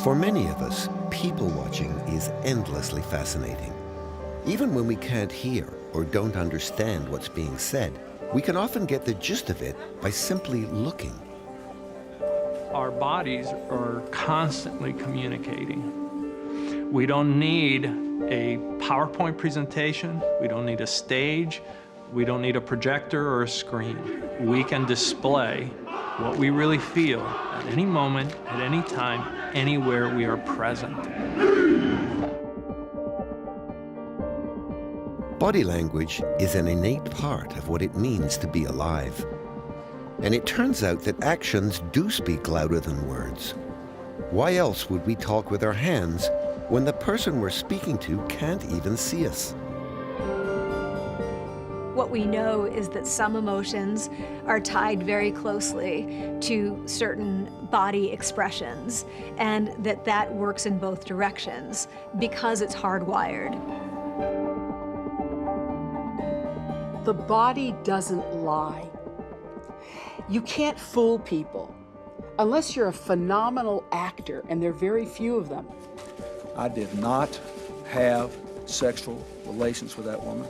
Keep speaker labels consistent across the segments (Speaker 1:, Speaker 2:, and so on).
Speaker 1: For many of us, people watching is endlessly fascinating. Even when we can't hear or don't understand what's being said, we can often get the gist of it by simply looking.
Speaker 2: Our bodies are constantly communicating. We don't need a PowerPoint presentation. We don't need a stage. We don't need a projector or a screen. We can display what we really feel at any moment, at any time, anywhere we are present.
Speaker 1: Body language is an innate part of what it means to be alive. And it turns out that actions do speak louder than words. Why else would we talk with our hands when the person we're speaking to can't even see us?
Speaker 3: What we know is that some emotions are tied very closely to certain body expressions, and that works in both directions because it's hardwired.
Speaker 4: The body doesn't lie. You can't fool people unless you're a phenomenal actor, and there are very few of them.
Speaker 5: I did not have sexual relations with that woman,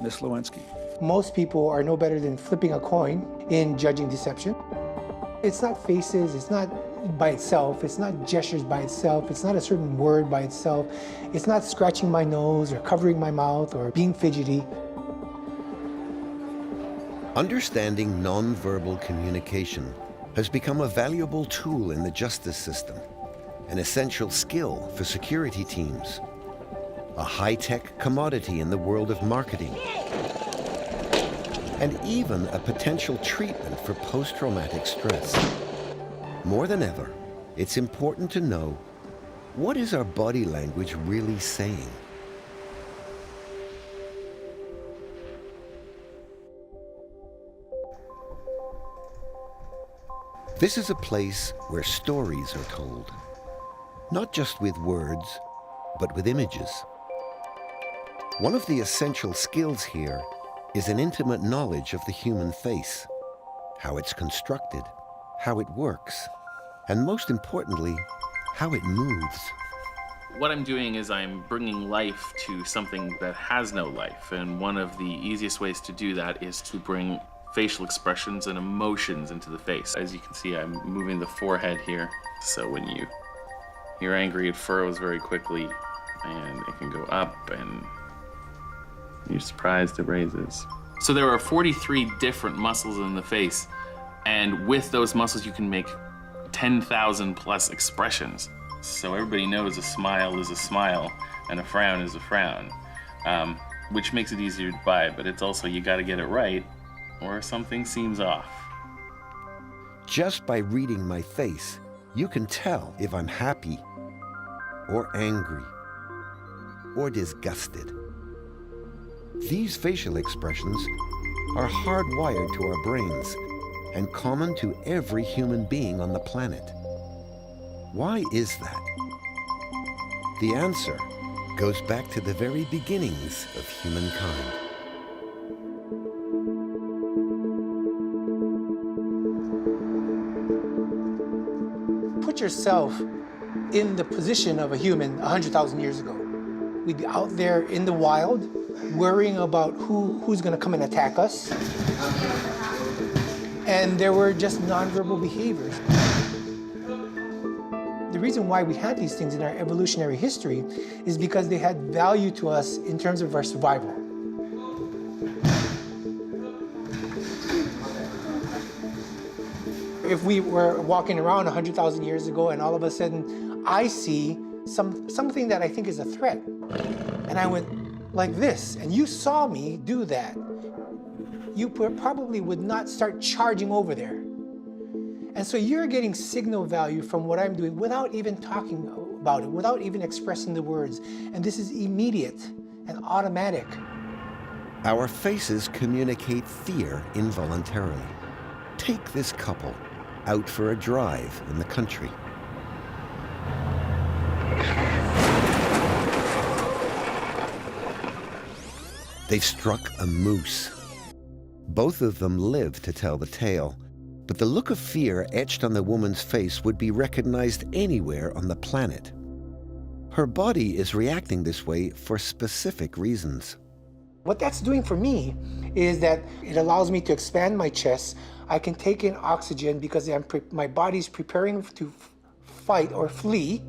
Speaker 5: Miss Lewinsky.
Speaker 6: Most people are no better than flipping a coin in judging deception. It's not faces, it's not by itself, it's not gestures by itself, it's not a certain word by itself, it's not scratching my nose or covering my mouth or being fidgety.
Speaker 1: Understanding nonverbal communication has become a valuable tool in the justice system, an essential skill for security teams, a high-tech commodity in the world of marketing, and even a potential treatment for post-traumatic stress. More than ever, it's important to know, what is our body language really saying? This is a place where stories are told, not just with words, but with images. One of the essential skills here is an intimate knowledge of the human face, how it's constructed, how it works, and most importantly, how it moves.
Speaker 7: What I'm doing is I'm bringing life to something that has no life, and one of the easiest ways to do that is to bring facial expressions and emotions into the face. As you can see, I'm moving the forehead here, so when you're angry, it furrows very quickly, and it can go up, and you're surprised it raises. So there are 43 different muscles in the face, and with those muscles you can make 10,000 plus expressions. So everybody knows a smile is a smile and a frown is a frown, which makes it easier to buy, but it's also, you gotta get it right or something seems off.
Speaker 1: Just by reading my face, you can tell if I'm happy or angry or disgusted. These facial expressions are hardwired to our brains and common to every human being on the planet. Why is that? The answer goes back to the very beginnings of humankind.
Speaker 6: Put yourself in the position of a human 100,000 years ago. We'd be out there in the wild, worrying about who's going to come and attack us. And there were just nonverbal behaviors. The reason why we had these things in our evolutionary history is because they had value to us in terms of our survival. If we were walking around 100,000 years ago and all of a sudden I see something that I think is a threat, and I went like this, and you saw me do that, you probably would not start charging over there. And so you're getting signal value from what I'm doing without even talking about it, without even expressing the words. And this is immediate and automatic.
Speaker 1: Our faces communicate fear involuntarily. Take this couple out for a drive in the country. They've struck a moose. Both of them live to tell the tale, But the look of fear etched on the woman's face would be recognized anywhere on the planet. Her body is reacting this way for specific reasons.
Speaker 6: What that's doing for me is that it allows me to expand my chest. I can take in oxygen because my body's preparing to fight or flee.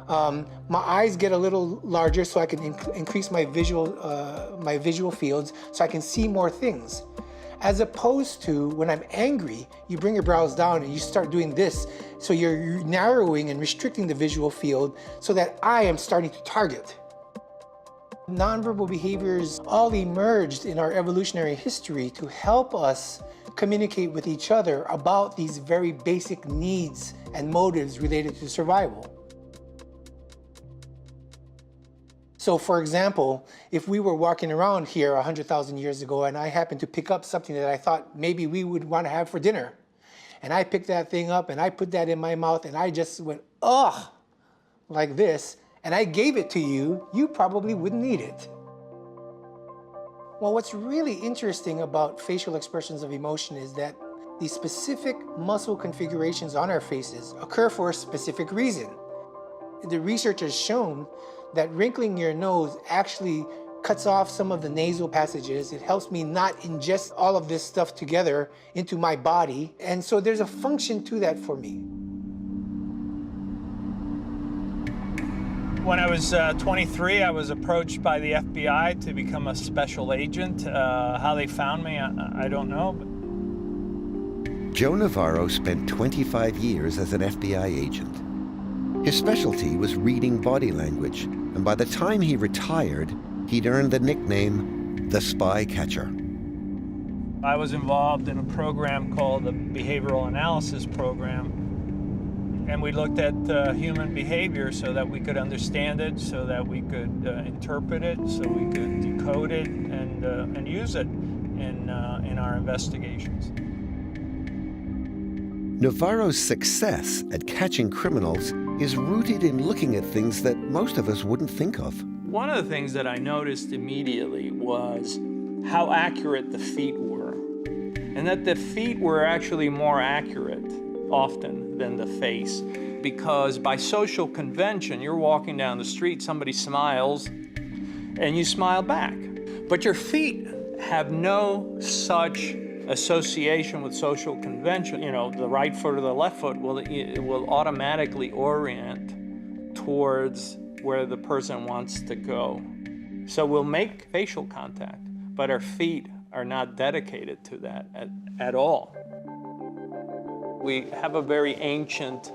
Speaker 6: My eyes get a little larger so I can increase my visual fields so I can see more things. As opposed to when I'm angry, you bring your brows down and you start doing this. So you're narrowing and restricting the visual field so that I am starting to target. Nonverbal behaviors all emerged in our evolutionary history to help us communicate with each other about these very basic needs and motives related to survival. So for example, if we were walking around here 100,000 years ago and I happened to pick up something that I thought maybe we would want to have for dinner, and I picked that thing up and I put that in my mouth and I just went, ugh, like this, and I gave it to you, you probably wouldn't eat it. Well, what's really interesting about facial expressions of emotion is that these specific muscle configurations on our faces occur for a specific reason. The research has shown that wrinkling your nose actually cuts off some of the nasal passages. It helps me not ingest all of this stuff together into my body. And so there's a function to that for me.
Speaker 2: When I was 23, I was approached by the FBI to become a special agent. How they found me, I don't know.
Speaker 1: Joe Navarro spent 25 years as an FBI agent. His specialty was reading body language, and by the time he retired, he'd earned the nickname the Spy Catcher.
Speaker 2: I was involved in a program called the Behavioral Analysis Program, and we looked at human behavior so that we could understand it, so that we could interpret it, so we could decode it and use it in our investigations.
Speaker 1: Navarro's success at catching criminals is rooted in looking at things that most of us wouldn't think of.
Speaker 2: One of the things that I noticed immediately was how accurate the feet were, and that the feet were actually more accurate often than the face, because by social convention, you're walking down the street, somebody smiles, and you smile back. But your feet have no such association with social convention. You know, the right foot or the left foot will automatically orient towards where the person wants to go. So we'll make facial contact, but our feet are not dedicated to that at all. We have a very ancient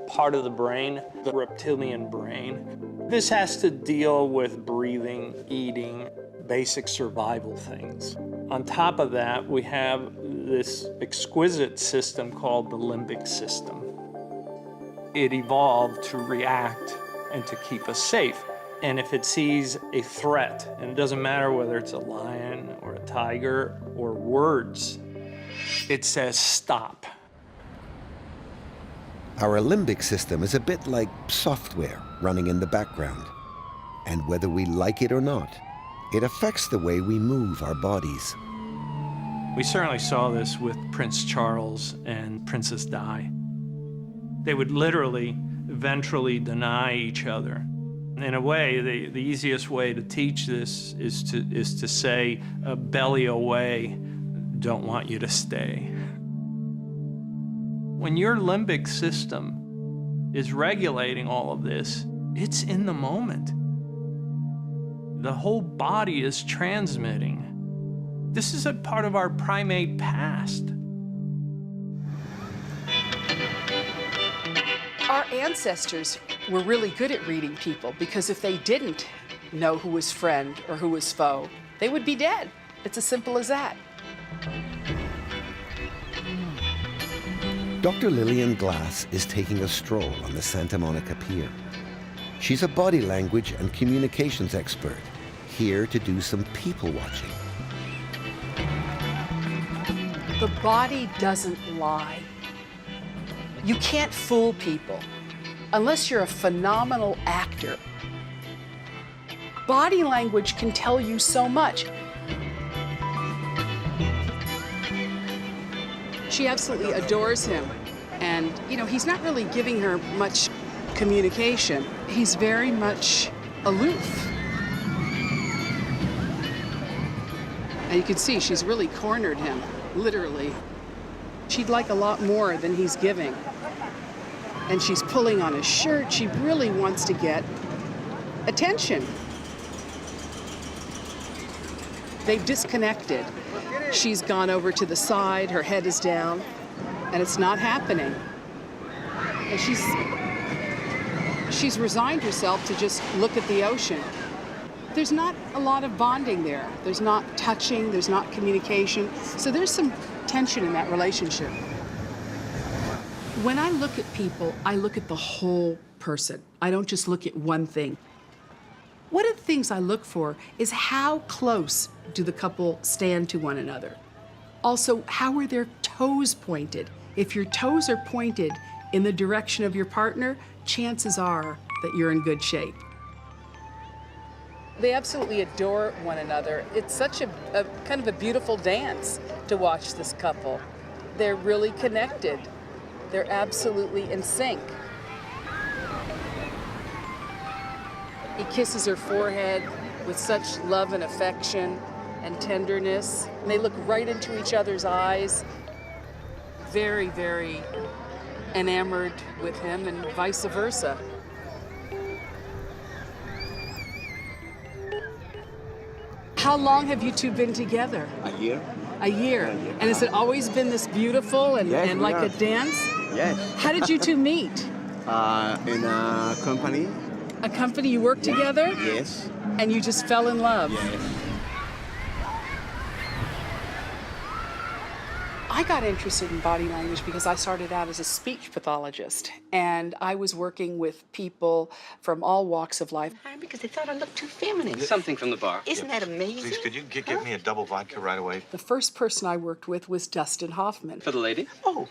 Speaker 2: part of the brain, the reptilian brain. This has to deal with breathing, eating, basic survival things. On top of that, we have this exquisite system called the limbic system. It evolved to react and to keep us safe. And if it sees a threat, and it doesn't matter whether it's a lion or a tiger or words, it says stop.
Speaker 1: Our limbic system is a bit like software running in the background. And whether we like it or not, it affects the way we move our bodies.
Speaker 2: We certainly saw this with Prince Charles and Princess Di. They would literally ventrally deny each other. In a way, the easiest way to teach this is to say, belly away, don't want you to stay. When your limbic system is regulating all of this, it's in the moment. The whole body is transmitting. This is a part of our primate past.
Speaker 4: Our ancestors were really good at reading people, because if they didn't know who was friend or who was foe, they would be dead. It's as simple as that.
Speaker 1: Dr. Lillian Glass is taking a stroll on the Santa Monica Pier. She's a body language and communications expert, here to do some people watching.
Speaker 4: The body doesn't lie. You can't fool people unless you're a phenomenal actor. Body language can tell you so much. She absolutely adores him. And, you know, he's not really giving her much communication. He's very much aloof. And you can see she's really cornered him, literally. She'd like a lot more than he's giving. And she's pulling on his shirt. She really wants to get attention. They've disconnected. She's gone over to the side, her head is down, and it's not happening. And she's resigned herself to just look at the ocean. There's not a lot of bonding there. There's not touching, there's not communication. So there's some tension in that relationship. When I look at people, I look at the whole person. I don't just look at one thing. One of the things I look for is how close do the couple stand to one another? Also, how are their toes pointed? If your toes are pointed in the direction of your partner, chances are that you're in good shape. They absolutely adore one another. It's such a kind of a beautiful dance to watch this couple. They're really connected. They're absolutely in sync. He kisses her forehead with such love and affection and tenderness. And they look right into each other's eyes. Very, very enamored with him and vice versa. How long have you two been together?
Speaker 8: A year.
Speaker 4: A year. And has it always been this beautiful and,
Speaker 8: Yes,
Speaker 4: and like
Speaker 8: we
Speaker 4: a
Speaker 8: are.
Speaker 4: dance?
Speaker 8: Yes.
Speaker 4: How did you two meet?
Speaker 8: In a company.
Speaker 4: A company you work together?
Speaker 8: Yes.
Speaker 4: And you just fell in love?
Speaker 8: Yes.
Speaker 4: I got interested in body language because I started out as a speech pathologist, and I was working with people from all walks of life.
Speaker 9: Because they thought I looked too feminine.
Speaker 10: Something from the bar.
Speaker 9: Isn't that amazing?
Speaker 11: Please, could you get me a double vodka right away?
Speaker 4: The first person I worked with was Dustin Hoffman.
Speaker 10: For the lady?
Speaker 9: Oh,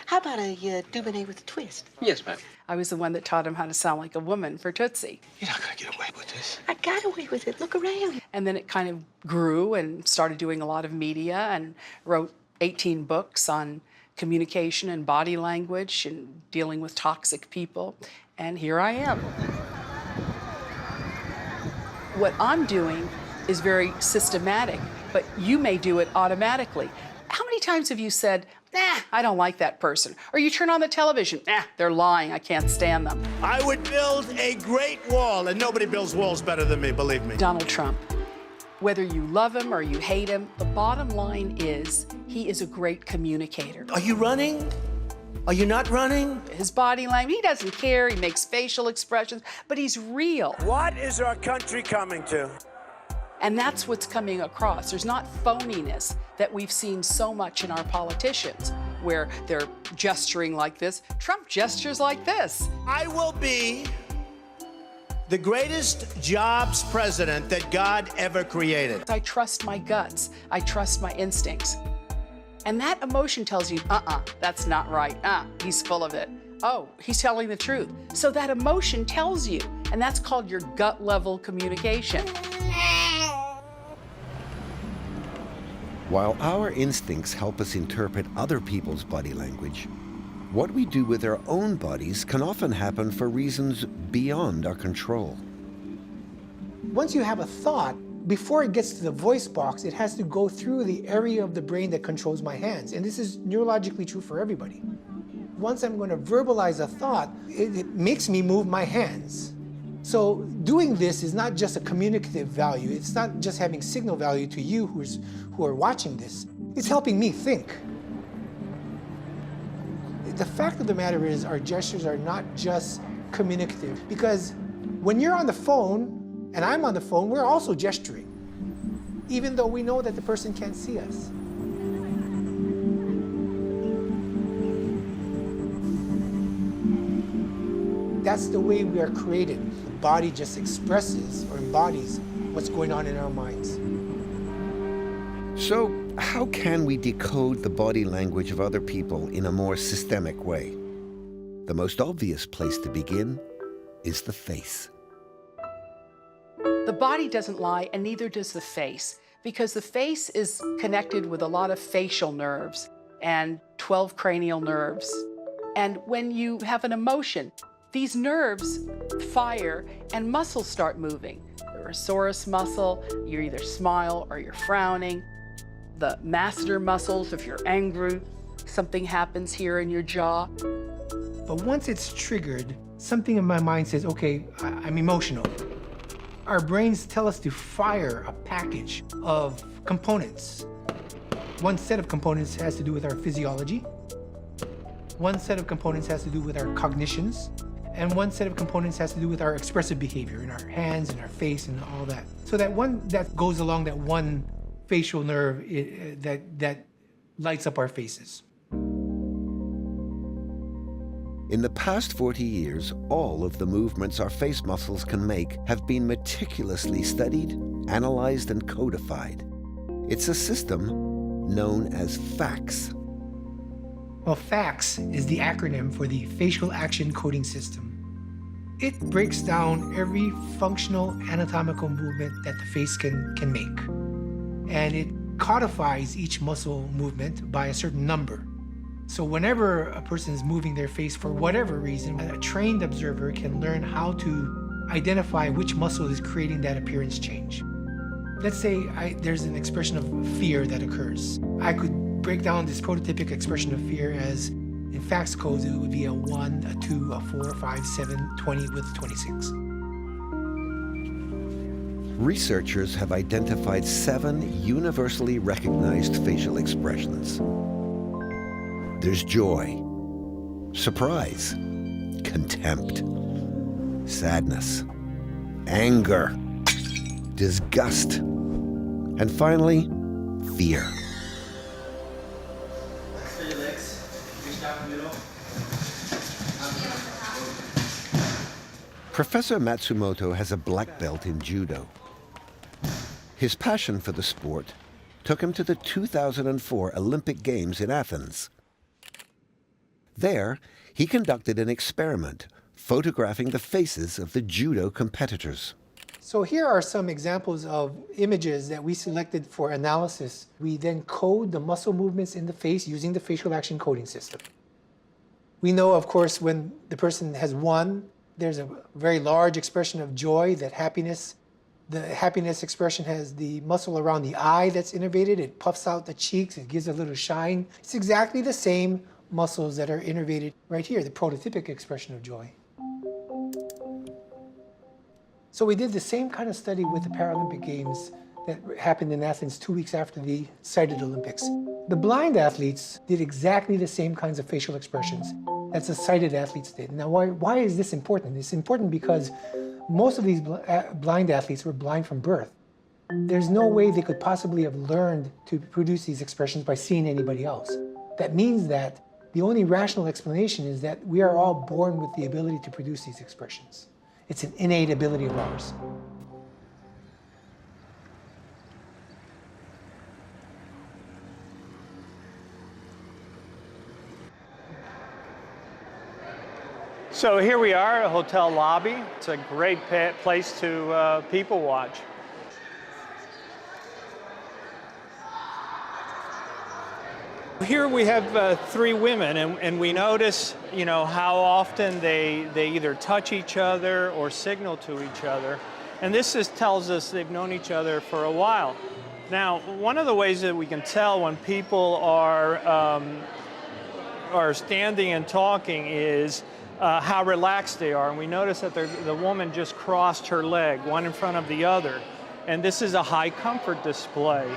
Speaker 9: how about a Dubonnet with a twist?
Speaker 10: Yes, ma'am.
Speaker 4: I was the one that taught him how to sound like a woman for Tootsie.
Speaker 11: You're not gonna get away with this.
Speaker 9: I got away with it. Look around.
Speaker 4: And then it kind of grew and started doing a lot of media and wrote 18 books on communication and body language and dealing with toxic people. And here I am. What I'm doing is very systematic, but you may do it automatically. How many times have you said, nah, I don't like that person? Or you turn on the television, nah, they're lying, I can't stand them.
Speaker 12: I would build a great wall, and nobody builds walls better than me, believe me.
Speaker 4: Donald Trump. Whether you love him or you hate him, the bottom line is he is a great communicator.
Speaker 12: Are you running? Are you not running?
Speaker 4: His body language, he doesn't care, he makes facial expressions, but he's real.
Speaker 12: What is our country coming to?
Speaker 4: And that's what's coming across. There's not phoniness that we've seen so much in our politicians, where they're gesturing like this. Trump gestures like this.
Speaker 12: I will be the greatest jobs president that God ever created.
Speaker 4: I trust my guts. I trust my instincts. And that emotion tells you, that's not right. He's full of it. Oh, he's telling the truth. So that emotion tells you, and that's called your gut level communication.
Speaker 1: While our instincts help us interpret other people's body language, what we do with our own bodies can often happen for reasons beyond our control.
Speaker 6: Once you have a thought, before it gets to the voice box, it has to go through the area of the brain that controls my hands. And this is neurologically true for everybody. Once I'm going to verbalize a thought, it makes me move my hands. So doing this is not just a communicative value. It's not just having signal value to you who are watching this. It's helping me think. The fact of the matter is our gestures are not just communicative, because when you're on the phone and I'm on the phone, we're also gesturing, even though we know that the person can't see us. That's the way we are created. The body just expresses or embodies what's going on in our minds.
Speaker 1: So, how can we decode the body language of other people in a more systemic way? The most obvious place to begin is the face.
Speaker 4: The body doesn't lie, and neither does the face, because the face is connected with a lot of facial nerves. and 12 cranial nerves. And when you have an emotion, these nerves fire and muscles start moving. The rhosaurus muscle, you either smile or you're frowning. The masseter muscles, if you're angry, something happens here in your jaw.
Speaker 6: But once it's triggered, something in my mind says, okay, I'm emotional. Our brains tell us to fire a package of components. One set of components has to do with our physiology. One set of components has to do with our cognitions. And one set of components has to do with our expressive behavior in our hands and our face and all that. So that one that goes along that one facial nerve that lights up our faces.
Speaker 1: In the past 40 years, all of the movements our face muscles can make have been meticulously studied, analyzed, and codified. It's a system known as FACS.
Speaker 6: Well, FACS is the acronym for the Facial Action Coding System. It breaks down every functional anatomical movement that the face can make. And it codifies each muscle movement by a certain number. So whenever a person is moving their face for whatever reason, a trained observer can learn how to identify which muscle is creating that appearance change. Let's say there's an expression of fear that occurs. I could break down this prototypic expression of fear as, in FACS codes, it would be a 1, a 2, a 4, 5, 7, 20 with 26.
Speaker 1: Researchers have identified 7 universally recognized facial expressions. There's joy, surprise, contempt, sadness, anger, disgust, and finally, fear. Professor Matsumoto has a black belt in judo. His passion for the sport took him to the 2004 Olympic Games in Athens. There, he conducted an experiment photographing the faces of the judo competitors.
Speaker 6: So here are some examples of images that we selected for analysis. We then code the muscle movements in the face using the facial action coding system. We know, of course, when the person has won, there's a very large expression of joy, that happiness. The happiness expression has the muscle around the eye that's innervated. It puffs out the cheeks. It gives a little shine. It's exactly the same muscles that are innervated right here, the prototypic expression of joy. So we did the same kind of study with the Paralympic Games that happened in Athens 2 weeks after the cited Olympics. The blind athletes did exactly the same kinds of facial expressions as the sighted athletes did. Now, why is this important? It's important because most of these blind athletes were blind from birth. There's no way they could possibly have learned to produce these expressions by seeing anybody else. That means that the only rational explanation is that we are all born with the ability to produce these expressions. It's an innate ability of ours.
Speaker 2: So here we are, a hotel lobby. It's a great place to people watch. Here we have 3 women, and we notice, how often they either touch each other or signal to each other. And this tells us they've known each other for a while. Now, one of the ways that we can tell when people are standing and talking is how relaxed they are. And we notice that the woman just crossed her leg, one in front of the other. And this is a high comfort display.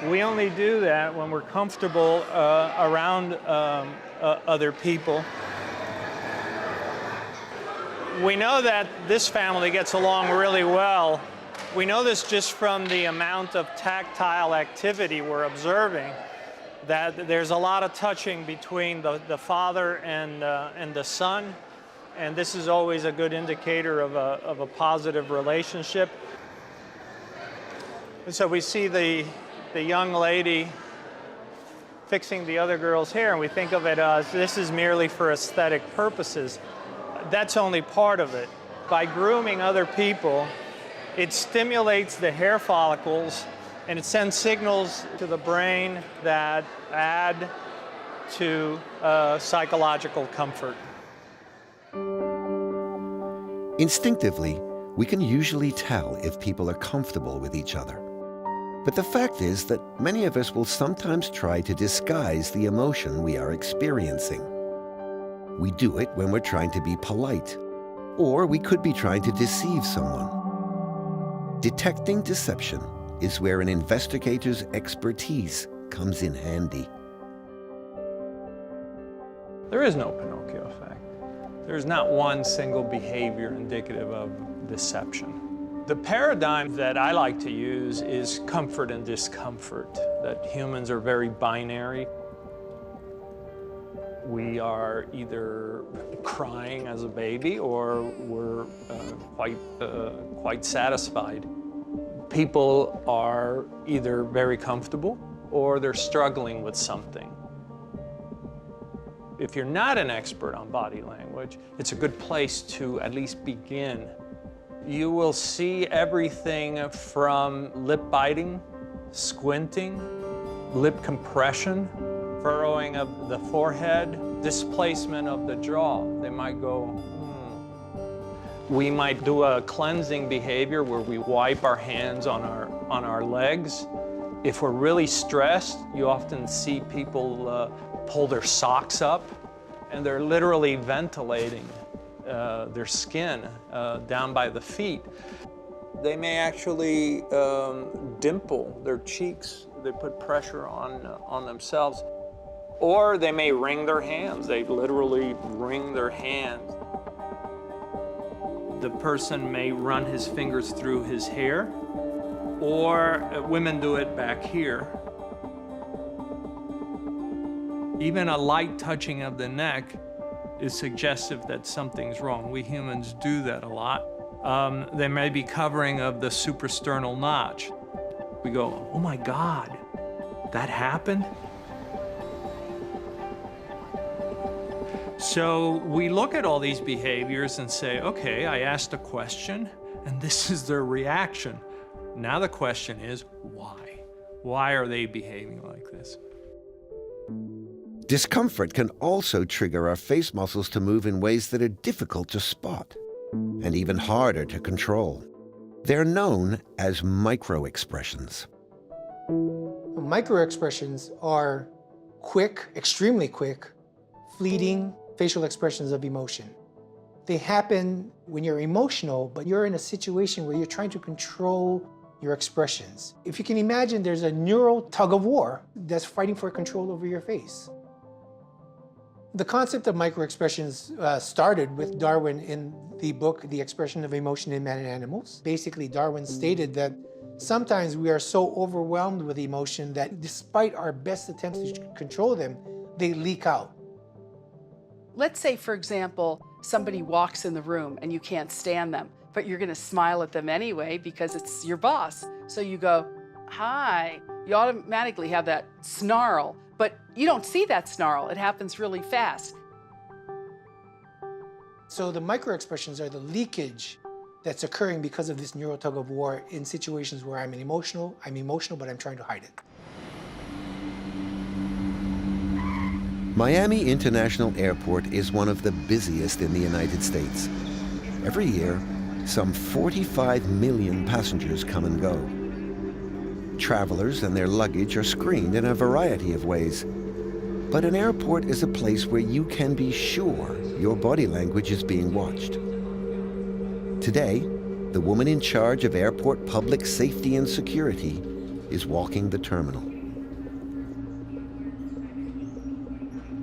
Speaker 2: We only do that when we're comfortable around other people. We know that this family gets along really well. We know this just from the amount of tactile activity we're observing, that there's a lot of touching between the father and the son. And this is always a good indicator of a positive relationship. And so we see the young lady fixing the other girl's hair, and we think of it as this is merely for aesthetic purposes. That's only part of it. By grooming other people, it stimulates the hair follicles, and it sends signals to the brain that add to psychological comfort.
Speaker 1: Instinctively, we can usually tell if people are comfortable with each other. But the fact is that many of us will sometimes try to disguise the emotion we are experiencing. We do it when we're trying to be polite, or we could be trying to deceive someone. Detecting deception is where an investigator's expertise comes in handy.
Speaker 2: There is no Pinocchio effect. There's not one single behavior indicative of deception. The paradigm that I like to use is comfort and discomfort, that humans are very binary. We are either crying as a baby or we're quite satisfied. People are either very comfortable or they're struggling with something. If you're not an expert on body language, it's a good place to at least begin. You will see everything from lip biting, squinting, lip compression, furrowing of the forehead, displacement of the jaw. They might go, We might do a cleansing behavior where we wipe our hands on our legs. If we're really stressed, you often see people pull their socks up, and they're literally ventilating their skin down by the feet. They may actually dimple their cheeks. They put pressure on themselves. Or they may wring their hands. They literally wring their hands. The person may run his fingers through his hair, or women do it back here. Even a light touching of the neck is suggestive that something's wrong. We humans do that a lot. There may be covering of the suprasternal notch. We go, oh my God, that happened? So we look at all these behaviors and say, okay, I asked a question and this is their reaction. Now the question is, why? Why are they behaving like this?
Speaker 1: Discomfort can also trigger our face muscles to move in ways that are difficult to spot and even harder to control. They're known as micro-expressions.
Speaker 6: Micro-expressions are quick, extremely quick, fleeting facial expressions of emotion. They happen when you're emotional, but you're in a situation where you're trying to control your expressions. If you can imagine, there's a neural tug of war that's fighting for control over your face. The concept of micro-expressions started with Darwin in the book, The Expression of Emotion in Man and Animals. Basically, Darwin stated that sometimes we are so overwhelmed with emotion that despite our best attempts to control them, they leak out.
Speaker 4: Let's say, for example, somebody walks in the room and you can't stand them, but you're gonna smile at them anyway because it's your boss. So you go, hi. You automatically have that snarl, but you don't see that snarl. It happens really fast.
Speaker 6: So the micro-expressions are the leakage that's occurring because of this neural tug of war in situations where I'm emotional, but I'm trying to hide it.
Speaker 1: Miami International Airport is one of the busiest in the United States. Every year, some 45 million passengers come and go. Travelers and their luggage are screened in a variety of ways. But an airport is a place where you can be sure your body language is being watched. Today, the woman in charge of airport public safety and security is walking the terminal.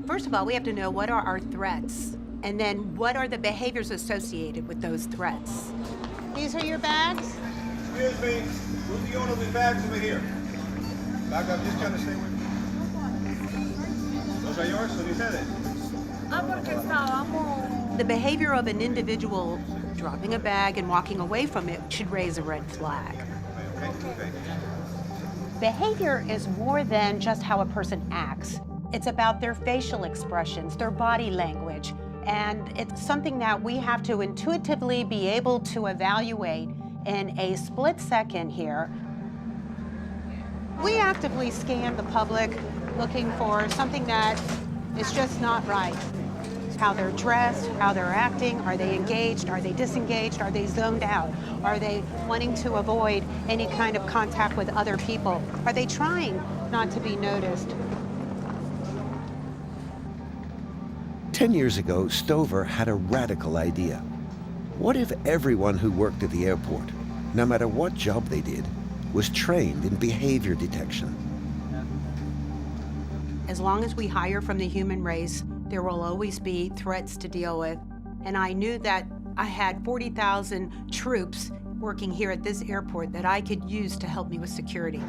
Speaker 10: First of all, we have to know what are our threats, and then what are the behaviors associated with those threats. These are your bags?
Speaker 11: Excuse me, who's the owner of the bags over here? Back up, just trying to stay with me. Those are yours, so you said it.
Speaker 10: The behavior of an individual dropping a bag and walking away from it should raise a red flag.
Speaker 11: Okay.
Speaker 13: Behavior is more than just how a person acts. It's about their facial expressions, their body language, and it's something that we have to intuitively be able to evaluate in a split second here.
Speaker 10: We actively scan the public looking for something that
Speaker 13: It's just not right. How they're dressed, how they're acting, are they engaged, are they disengaged, are they zoned out? Are they wanting to avoid any kind of contact with other people? Are they trying not to be noticed?
Speaker 1: 10 years ago, Stover had a radical idea. What if everyone who worked at the airport, no matter what job they did, was trained in behavior detection?
Speaker 10: As long as we hire from the human race, there will always be threats to deal with. And I knew that I had 40,000 troops working here at this airport that I could use to help me with security.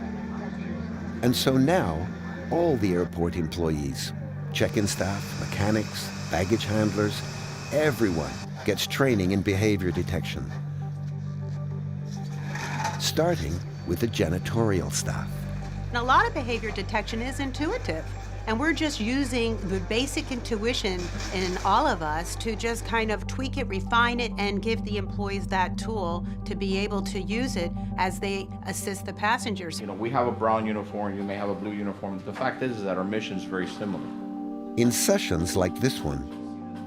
Speaker 1: And so now, all the airport employees, check-in staff, mechanics, baggage handlers, everyone gets training in behavior detection. Starting with the janitorial staff.
Speaker 10: And a lot of behavior detection is intuitive. And we're just using the basic intuition in all of us to just kind of tweak it, refine it, and give the employees that tool to be able to use it as they assist the passengers.
Speaker 14: You know, we have a brown uniform, you may have a blue uniform. The fact is that our mission is very similar.
Speaker 1: In sessions like this one,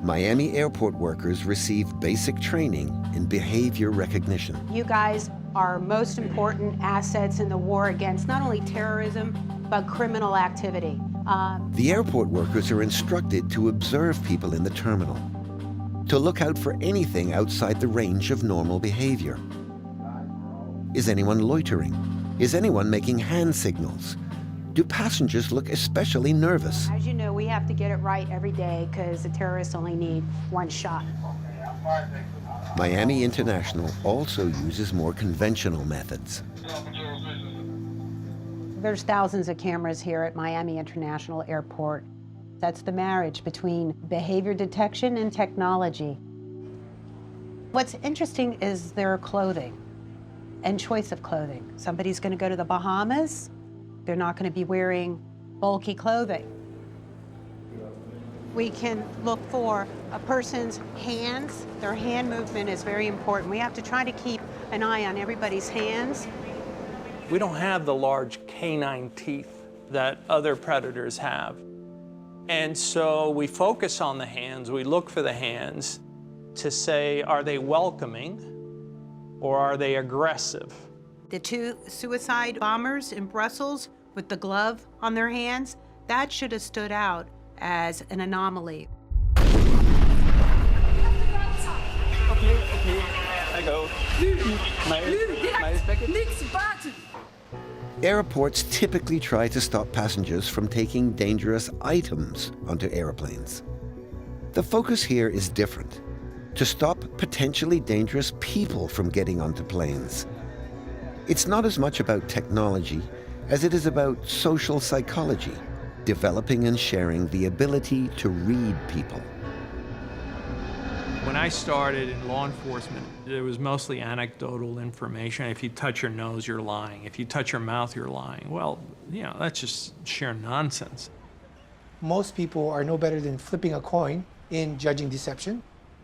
Speaker 1: Miami airport workers receive basic training in behavior recognition.
Speaker 13: You guys are most important assets in the war against not only terrorism, but criminal activity.
Speaker 1: The airport workers are instructed to observe people in the terminal, to look out for anything outside the range of normal behavior. Is anyone loitering? Is anyone making hand signals? Do passengers look especially nervous?
Speaker 13: As you know, we have to get it right every day because the terrorists only need one shot.
Speaker 1: Miami International also uses more conventional methods.
Speaker 13: There's thousands of cameras here at Miami International Airport. That's the marriage between behavior detection and technology. What's interesting is their clothing and choice of clothing. Somebody's going to go to the Bahamas. They're not going to be wearing bulky clothing. We can look for a person's hands. Their hand movement is very important. We have to try to keep an eye on everybody's hands.
Speaker 2: We don't have the large canine teeth that other predators have. And so we focus on the hands, we look for the hands to say, are they welcoming or are they aggressive?
Speaker 10: The two suicide bombers in Brussels with the glove on their hands, that should have stood out as an anomaly.
Speaker 15: Okay, I go.
Speaker 1: Airports typically try to stop passengers from taking dangerous items onto airplanes. The focus here is different: to stop potentially dangerous people from getting onto planes. It's not as much about technology as it is about social psychology, developing and sharing the ability to read people.
Speaker 2: When I started in law enforcement, it was mostly anecdotal information. If you touch your nose, you're lying. If you touch your mouth, you're lying. Well, you know, that's just sheer nonsense.
Speaker 6: Most people are no better than flipping a coin in judging deception.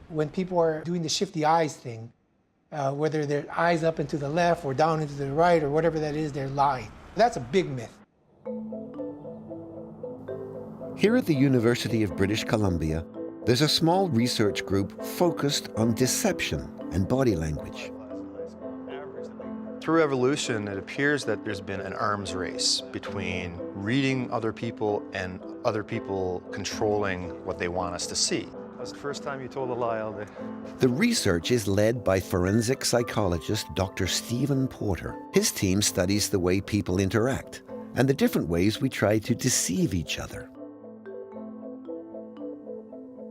Speaker 6: When people are doing the shifty eyes thing, whether their eyes up and to the left or down into the right or whatever that is, they're lying. That's a big myth.
Speaker 1: Here at the University of British Columbia, there's a small research group focused on deception and body language.
Speaker 16: Through evolution, it appears that there's been an arms race between reading other people and other people controlling what they want us to see. That's the first time you told a lie all day.
Speaker 1: The research is led by forensic psychologist Dr. Stephen Porter. His team studies the way people interact and the different ways we try to deceive each other.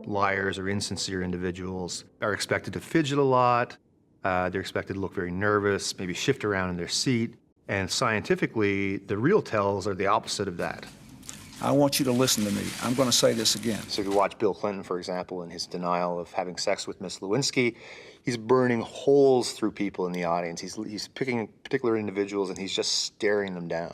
Speaker 16: Liars or insincere individuals are expected to fidget a lot. They're expected to look very nervous, maybe shift around in their seat. And scientifically, the real tells are the opposite of that.
Speaker 5: I want you to listen to me. I'm going to say this again.
Speaker 16: So if you watch Bill Clinton, for example, in his denial of having sex with Miss Lewinsky, he's burning holes through people in the audience. He's picking particular individuals and he's just staring them down.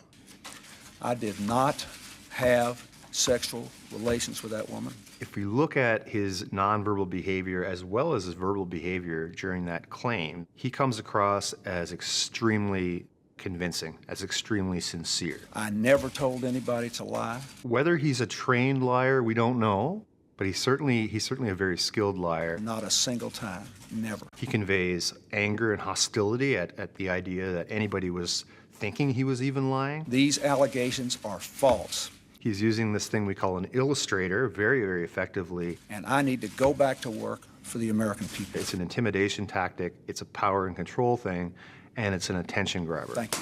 Speaker 5: I did not have sexual relations with that woman.
Speaker 16: If we look at his nonverbal behavior as well as his verbal behavior during that claim, he comes across as extremely convincing, as extremely sincere.
Speaker 5: I never told anybody to lie.
Speaker 16: Whether he's a trained liar, we don't know, but he's certainly a very skilled liar.
Speaker 5: Not a single time, never.
Speaker 16: He conveys anger and hostility at the idea that anybody was thinking he was even lying.
Speaker 5: These allegations are false.
Speaker 16: He's using this thing we call an illustrator very, very effectively.
Speaker 5: And I need to go back to work for the American people.
Speaker 16: It's an intimidation tactic, it's a power and control thing, and it's an attention grabber.
Speaker 5: Thank you.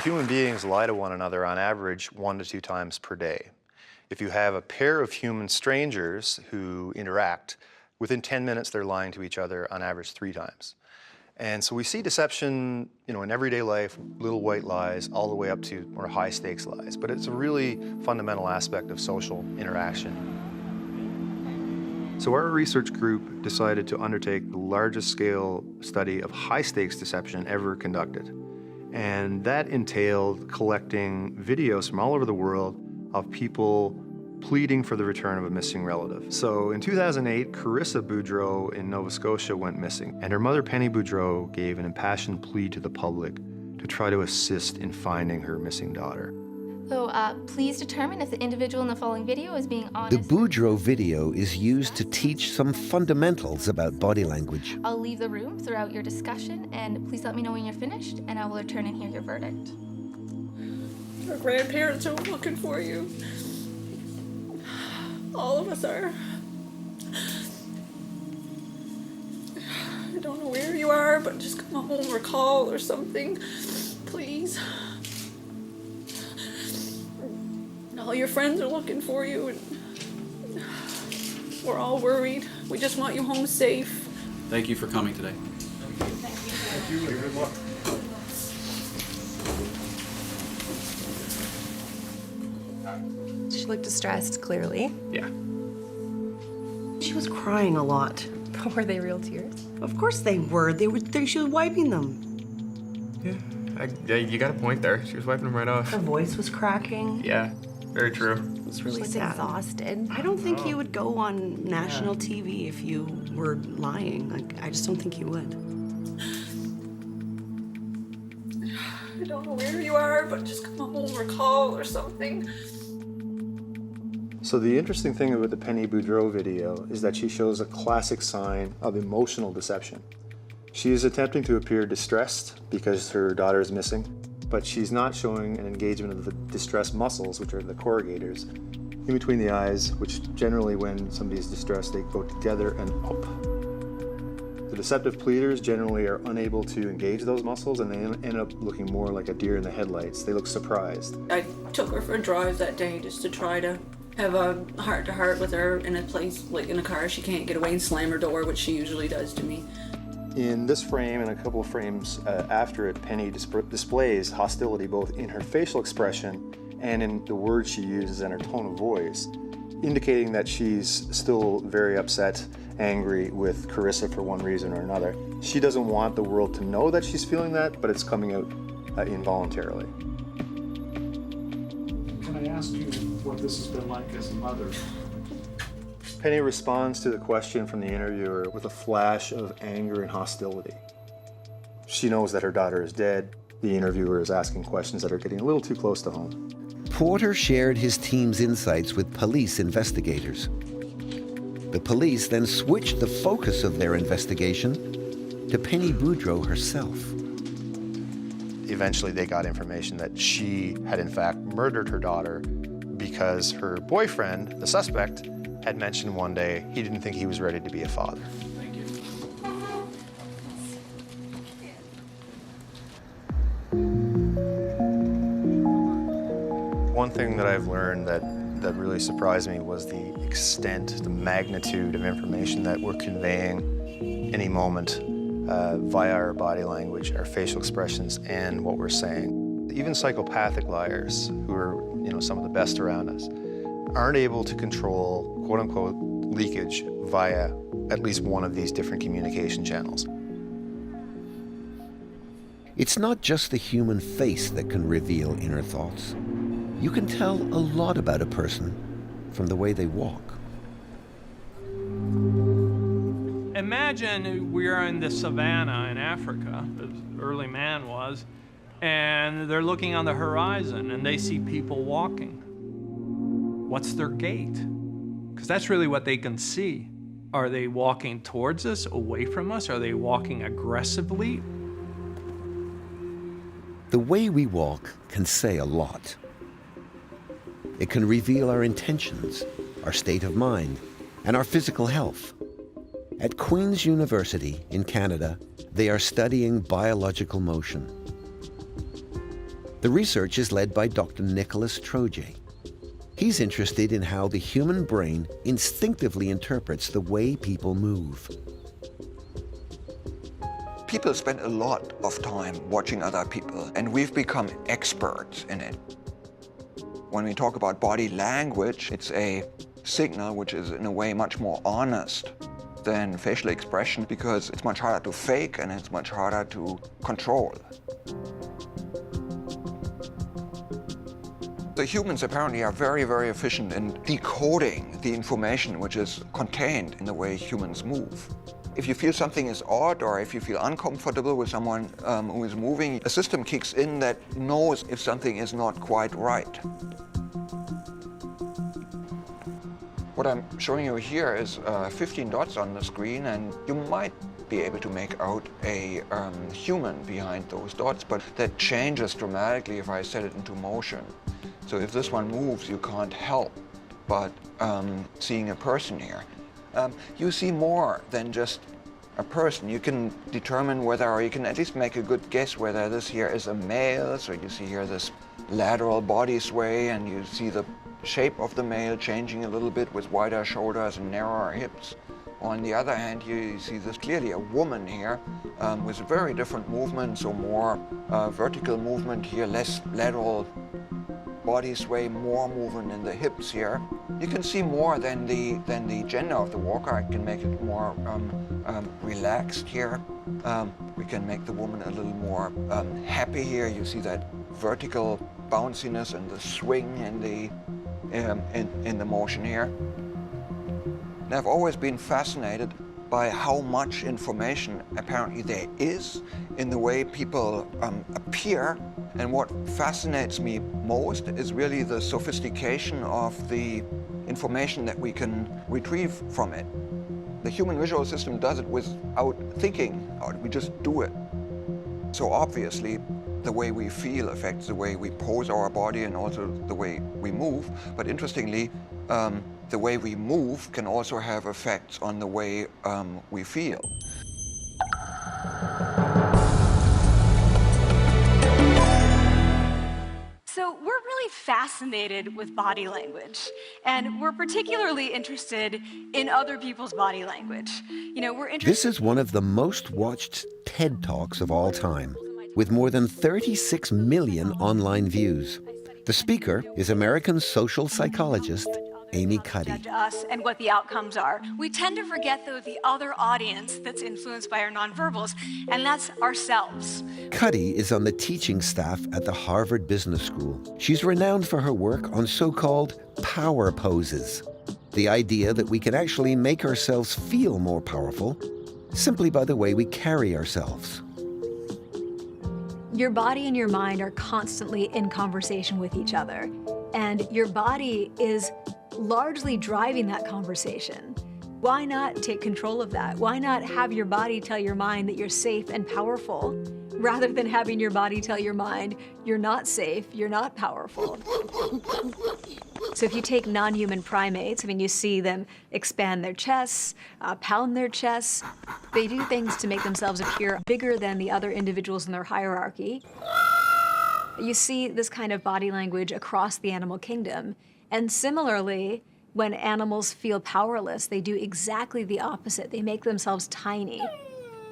Speaker 16: Human beings lie to one another on average 1 to 2 times per day. If you have a pair of human strangers who interact, within 10 minutes they're lying to each other on average 3 times. And so we see deception, in everyday life, little white lies, all the way up to more high stakes lies. But it's a really fundamental aspect of social interaction. So our research group decided to undertake the largest scale study of high stakes deception ever conducted. And that entailed collecting videos from all over the world of people pleading for the return of a missing relative. So in 2008, Carissa Boudreau in Nova Scotia went missing, and her mother, Penny Boudreau, gave an impassioned plea to the public to try to assist in finding her missing daughter.
Speaker 17: So please determine if the individual in the following video is being honest.
Speaker 1: The Boudreau video is used to teach some fundamentals about body language.
Speaker 17: I'll leave the room throughout your discussion, and please let me know when you're finished, and I will return and hear your verdict.
Speaker 18: Your grandparents are looking for you. All of us are. I don't know where you are, but just come home or call or something, please. And all your friends are looking for you, and we're all worried. We just want you home safe.
Speaker 19: Thank you for coming today.
Speaker 16: Thank you. Good luck.
Speaker 20: She looked distressed, clearly.
Speaker 19: Yeah.
Speaker 20: She was crying a lot. Were they real tears? Of course they were. She was wiping them.
Speaker 19: Yeah, you got a point there. She was wiping them right off.
Speaker 20: Her voice was cracking.
Speaker 19: Yeah, very true.
Speaker 20: It was really
Speaker 17: She was
Speaker 20: sad.
Speaker 17: exhausted.
Speaker 20: I don't think you would go on national TV if you were lying. I just don't think you would.
Speaker 18: I don't know where you are, but just come home or call or something.
Speaker 16: So the interesting thing about the Penny Boudreau video is that she shows a classic sign of emotional deception. She is attempting to appear distressed because her daughter is missing, but she's not showing an engagement of the distress muscles, which are the corrugators, in between the eyes, which generally when somebody is distressed, they go together and up. The deceptive pleaders generally are unable to engage those muscles, and they end up looking more like a deer in the headlights. They look surprised.
Speaker 18: I took her for a drive that day just to try to have a heart-to-heart with her in a place, like in a car she can't get away and slam her door, which she usually does to me.
Speaker 16: In this frame and a couple of frames after it, Penny displays hostility both in her facial expression and in the words she uses and her tone of voice, indicating that she's still very upset, angry with Carissa for one reason or another. She doesn't want the world to know that she's feeling that, but it's coming out involuntarily.
Speaker 21: Can I ask you what this has been like as a mother?
Speaker 16: Penny responds to the question from the interviewer with a flash of anger and hostility. She knows that her daughter is dead. The interviewer is asking questions that are getting a little too close to home.
Speaker 1: Porter shared his team's insights with police investigators. The police then switched the focus of their investigation to Penny Boudreau herself.
Speaker 16: Eventually they got information that she had in fact murdered her daughter because her boyfriend, the suspect, had mentioned one day he didn't think he was ready to be a father.
Speaker 19: Thank you.
Speaker 16: One thing that I've learned that really surprised me was the extent, the magnitude of information that we're conveying any moment via our body language, our facial expressions, and what we're saying. Even psychopathic liars, who are some of the best around us, aren't able to control quote-unquote leakage via at least one of these different communication channels.
Speaker 1: It's not just the human face that can reveal inner thoughts. You can tell a lot about a person from the way they walk.
Speaker 2: Imagine we're in the savannah in Africa, as early man was, and they're looking on the horizon and they see people walking. What's their gait? Because that's really what they can see. Are they walking towards us, away from us? Are they walking aggressively?
Speaker 1: The way we walk can say a lot. It can reveal our intentions, our state of mind, and our physical health. At Queen's University in Canada, they are studying biological motion. The research is led by Dr. Nicholas Troje. He's interested in how the human brain instinctively interprets the way people move.
Speaker 3: People spend a lot of time watching other people, and we've become experts in it. When we talk about body language, it's a signal which is in a way much more honest than facial expression, because it's much harder to fake and it's much harder to control. The humans apparently are very, very efficient in decoding the information which is contained in the way humans move. If you feel something is odd, or if you feel uncomfortable with someone who is moving, a system kicks in that knows if something is not quite right. What I'm showing you here is 15 dots on the screen, and you might be able to make out a human behind those dots, but that changes dramatically if I set it into motion. So if this one moves, you can't help but seeing a person here. You see more than just a person. You can determine whether, or you can at least make a good guess whether this here is a male. So you see here this lateral body sway, and you see the shape of the male changing a little bit with wider shoulders and narrower hips. On the other hand, you see this clearly a woman here with very different movement, so more vertical movement here, less lateral body sway, more movement in the hips here. You can see more than the gender of the walker. I can make it more relaxed here. We can make the woman a little more happy here. You see that vertical bounciness and the swing in the motion here. And I've always been fascinated by how much information apparently there is in the way people appear. And what fascinates me most is really the sophistication of the information that we can retrieve from it. The human visual system does it without thinking. We just do it. So obviously, the way we feel affects the way we pose our body and also the way we move. But interestingly, the way we move can also have effects on the way we feel.
Speaker 15: So we're really fascinated with body language, and we're particularly interested in other people's body language. You know, we're interested.
Speaker 1: This is one of the most watched TED Talks of all time, with more than 36 million online views. The speaker is American social psychologist Amy Cuddy.
Speaker 15: Judge us and what the outcomes are. We tend to forget, though, the other audience that's influenced by our nonverbals, and that's ourselves.
Speaker 1: Cuddy is on the teaching staff at the Harvard Business School. She's renowned for her work on so-called power poses, the idea that we can actually make ourselves feel more powerful simply by the way we carry ourselves.
Speaker 22: Your body and your mind are constantly in conversation with each other, and your body is largely driving that conversation. Why not take control of that? Why not have your body tell your mind that you're safe and powerful, rather than having your body tell your mind you're not safe, you're not powerful? So if you take non-human primates, I mean, you see them expand their chests, pound their chests. They do things to make themselves appear bigger than the other individuals in their hierarchy. You see this kind of body language across the animal kingdom. And similarly, when animals feel powerless, they do exactly the opposite. They make themselves tiny.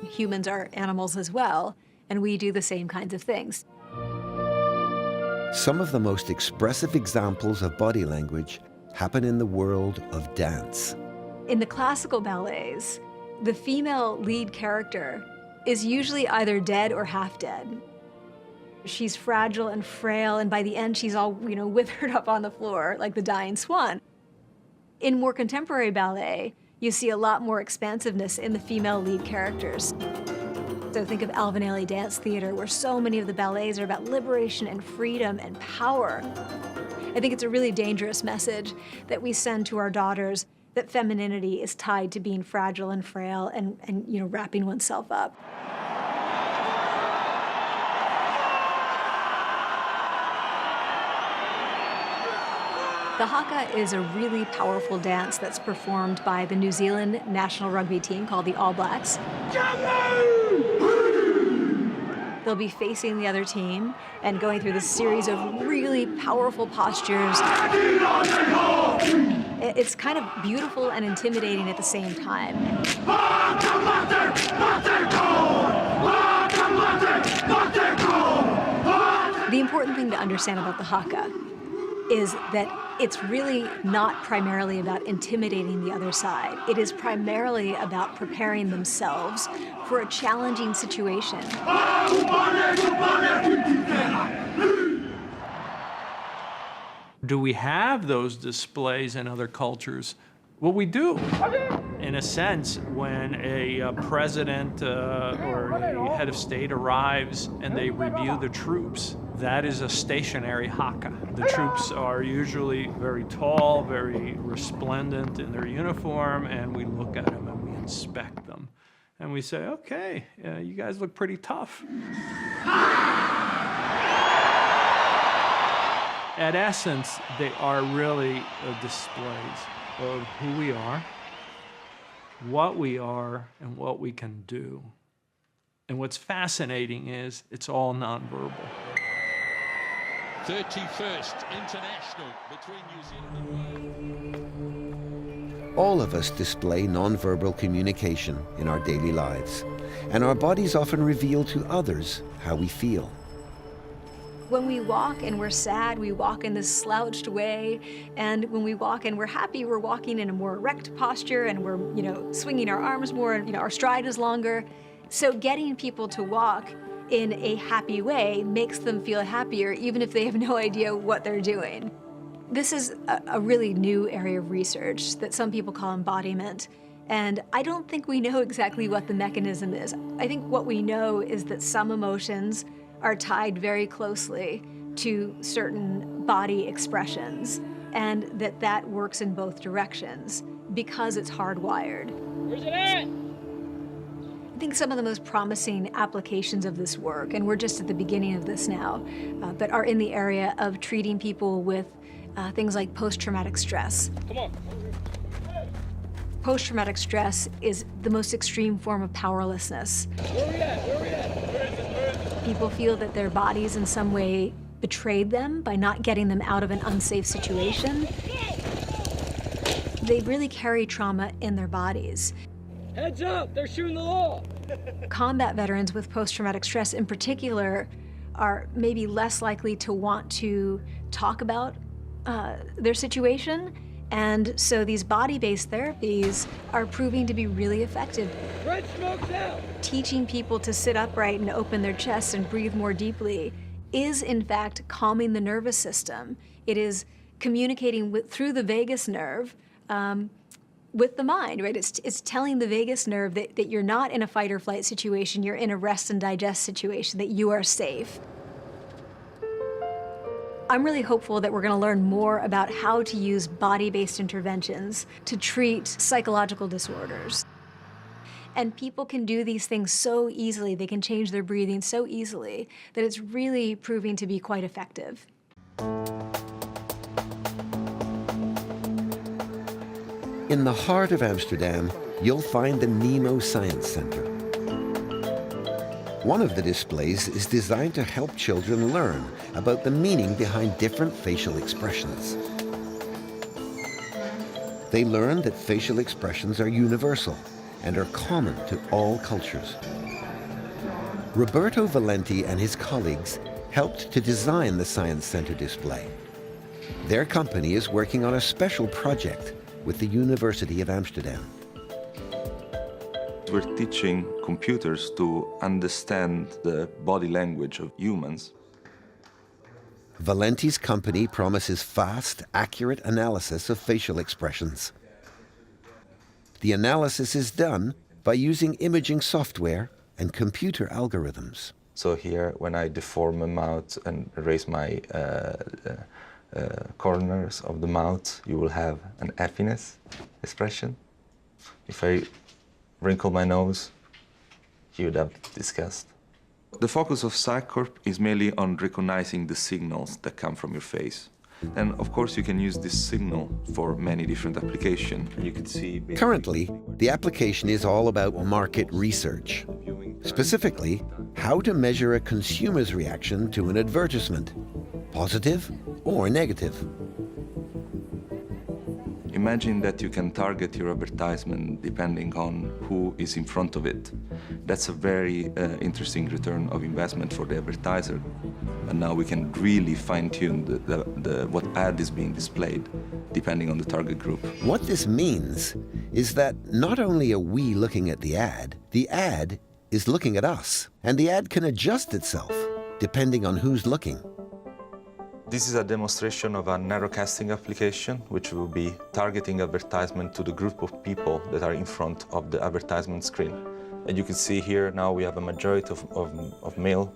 Speaker 22: Humans are animals as well, and we do the same kinds of things.
Speaker 1: Some of the most expressive examples of body language happen in the world of dance.
Speaker 22: In the classical ballets, the female lead character is usually either dead or half dead. She's fragile and frail, and by the end, she's all, withered up on the floor like the dying swan. In more contemporary ballet, You see a lot more expansiveness in the female lead characters. So think of Alvin Ailey Dance Theater, where so many of the ballets are about liberation and freedom and power. I think it's a really dangerous message that we send to our daughters, that femininity is tied to being fragile and frail and wrapping oneself up. The Haka is a really powerful dance that's performed by the New Zealand national rugby team called the All Blacks. They'll be facing the other team and going through this series of really powerful postures. It's kind of beautiful and intimidating at the same time. The important thing to understand about the Haka is that it's really not primarily about intimidating the other side. It is primarily about preparing themselves for a challenging situation.
Speaker 2: Do we have those displays in other cultures? Well, we do. In a sense, when a president or a head of state arrives and they review the troops, that is a stationary Haka. The troops are usually very tall, very resplendent in their uniform, and we look at them and we inspect them. And we say, okay, you guys look pretty tough. At essence, they are really displays of who we are, what we are, and what we can do. And what's fascinating is it's all nonverbal.
Speaker 7: 31st International between New Zealand and...
Speaker 1: All of us display nonverbal communication in our daily lives, and our bodies often reveal to others how we feel.
Speaker 22: When we walk and we're sad, we walk in this slouched way, and when we walk and we're happy, we're walking in a more erect posture, and we're, swinging our arms more, and our stride is longer. So getting people to walk in a happy way makes them feel happier, even if they have no idea what they're doing. This is a really new area of research that some people call embodiment, and I don't think we know exactly what the mechanism is. I think what we know is that some emotions are tied very closely to certain body expressions, and that works in both directions because it's hardwired.
Speaker 7: Where's it at?
Speaker 22: I think some of the most promising applications of this work, and we're just at the beginning of this now, but are in the area of treating people with things like post-traumatic stress.
Speaker 7: Come on.
Speaker 22: Post-traumatic stress is the most extreme form of powerlessness.
Speaker 7: Where are we at? Where are we at? Where is it?
Speaker 22: People feel that their bodies in some way betrayed them by not getting them out of an unsafe situation. They really carry trauma in their bodies.
Speaker 7: Heads up, they're shooting the law.
Speaker 22: Combat veterans with post-traumatic stress in particular are maybe less likely to want to talk about their situation. And so these body-based therapies are proving to be really effective.
Speaker 7: Red smoke's out.
Speaker 22: Teaching people to sit upright and open their chests and breathe more deeply is, in fact, calming the nervous system. It is communicating through the vagus nerve with the mind, right? It's telling the vagus nerve that you're not in a fight or flight situation, you're in a rest and digest situation, that you are safe. I'm really hopeful that we're going to learn more about how to use body-based interventions to treat psychological disorders. And people can do these things so easily, they can change their breathing so easily, that it's really proving to be quite effective.
Speaker 1: In the heart of Amsterdam, you'll find the Nemo Science Center. One of the displays is designed to help children learn about the meaning behind different facial expressions. They learn that facial expressions are universal and are common to all cultures. Roberto Valenti and his colleagues helped to design the Science Center display. Their company is working on a special project with the University of Amsterdam.
Speaker 8: We're teaching computers to understand the body language of humans.
Speaker 1: Valenti's company promises fast, accurate analysis of facial expressions. The analysis is done by using imaging software and computer algorithms.
Speaker 8: So here, when I deform my mouth and raise my corners of the mouth, you will have an happiness expression. If I wrinkle my nose, you would have disgust. The focus of PsyCorp is mainly on recognizing the signals that come from your face. And of course, you can use this signal for many different applications. You can see
Speaker 1: Currently, the application is all about market research. Specifically, how to measure a consumer's reaction to an advertisement, positive or negative.
Speaker 8: Imagine that you can target your advertisement depending on who is in front of it. That's a very interesting return of investment for the advertiser. And now we can really fine-tune what ad is being displayed, depending on the target group.
Speaker 1: What this means is that not only are we looking at the ad is looking at us, and the ad can adjust itself depending on who's looking.
Speaker 8: This is a demonstration of a narrowcasting application, which will be targeting advertisement to the group of people that are in front of the advertisement screen. And you can see here now we have a majority of male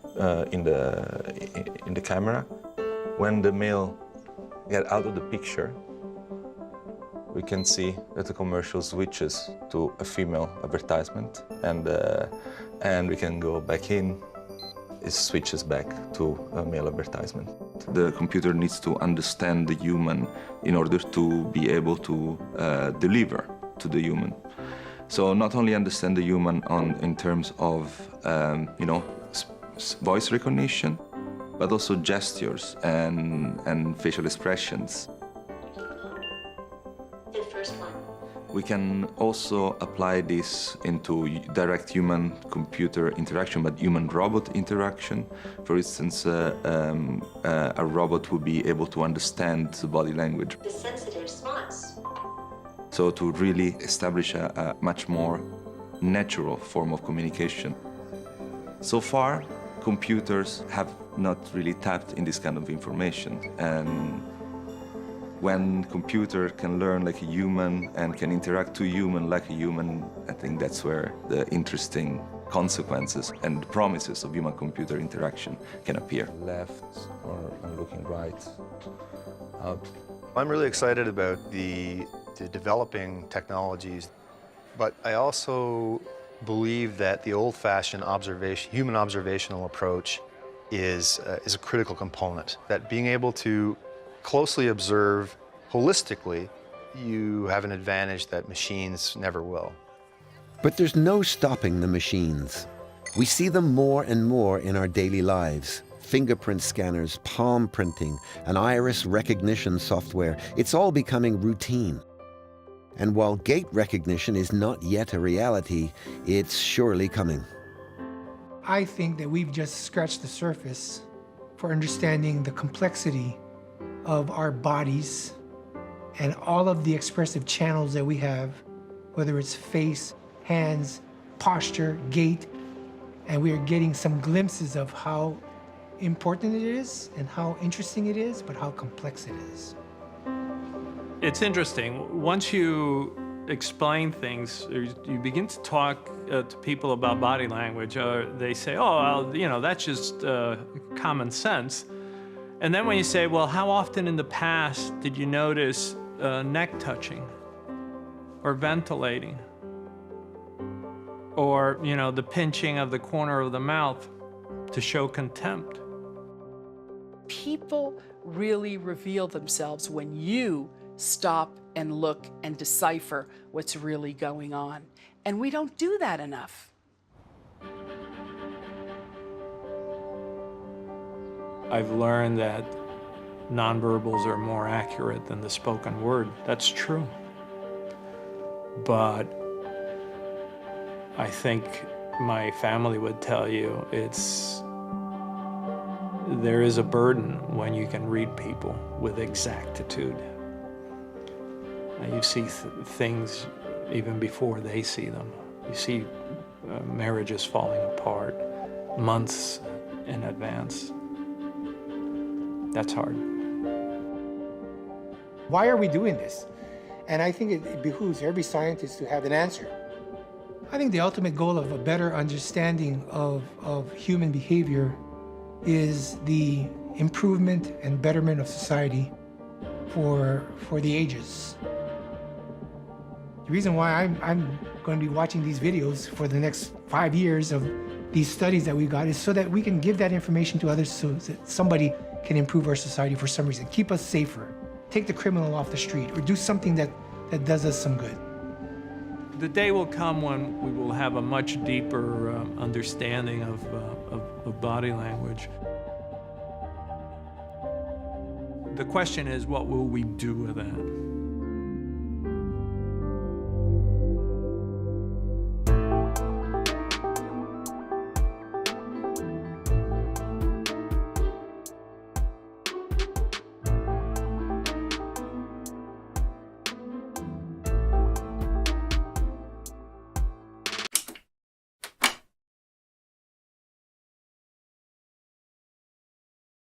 Speaker 8: in the camera. When the male get out of the picture, we can see that the commercial switches to a female advertisement, and we can go back in. It switches back to a male advertisement. The computer needs to understand the human in order to be able to deliver to the human. So not only understand the human in terms of voice recognition, but also gestures and facial expressions.
Speaker 9: The first one.
Speaker 8: We can also apply this into direct human-computer interaction, but human-robot interaction. For instance, a robot would be able to understand the body language.
Speaker 9: The sensitive response.
Speaker 8: So to really establish a much more natural form of communication. So far, computers have not really tapped in this kind of information. And when computer can learn like a human and can interact to human like a human, I think that's where the interesting consequences and promises of human-computer interaction can appear. Left, or I'm looking right, out.
Speaker 16: I'm really excited about the developing technologies, but I also believe that the old-fashioned human observational approach is a critical component. That being able to closely observe holistically, you have an advantage that machines never will.
Speaker 1: But there's no stopping the machines. We see them more and more in our daily lives. Fingerprint scanners, palm printing, and iris recognition software, it's all becoming routine. And while gait recognition is not yet a reality, it's surely coming.
Speaker 6: I think that we've just scratched the surface for understanding the complexity of our bodies and all of the expressive channels that we have, whether it's face, hands, posture, gait, and we are getting some glimpses of how important it is and how interesting it is, but how complex it is.
Speaker 2: It's interesting. Once you explain things, or you begin to talk to people about body language, they say, oh, well, that's just common sense. And then when you say, well, how often in the past did you notice neck touching or ventilating or, the pinching of the corner of the mouth to show contempt?
Speaker 4: People really reveal themselves when you stop and look and decipher what's really going on. And we don't do that enough.
Speaker 2: I've learned that nonverbals are more accurate than the spoken word. That's true. But I think my family would tell you there is a burden when you can read people with exactitude. And you see things even before they see them. You see marriages falling apart months in advance. That's hard.
Speaker 6: Why are we doing this? And I think it behooves every scientist to have an answer. I think the ultimate goal of a better understanding of human behavior is the improvement and betterment of society for the ages. The reason why I'm going to be watching these videos for the next 5 years of these studies that we've got is so that we can give that information to others so that somebody can improve our society for some reason, keep us safer, take the criminal off the street, or do something that does us some good.
Speaker 2: The day will come when we will have a much deeper understanding of body language. The question is, what will we do with that?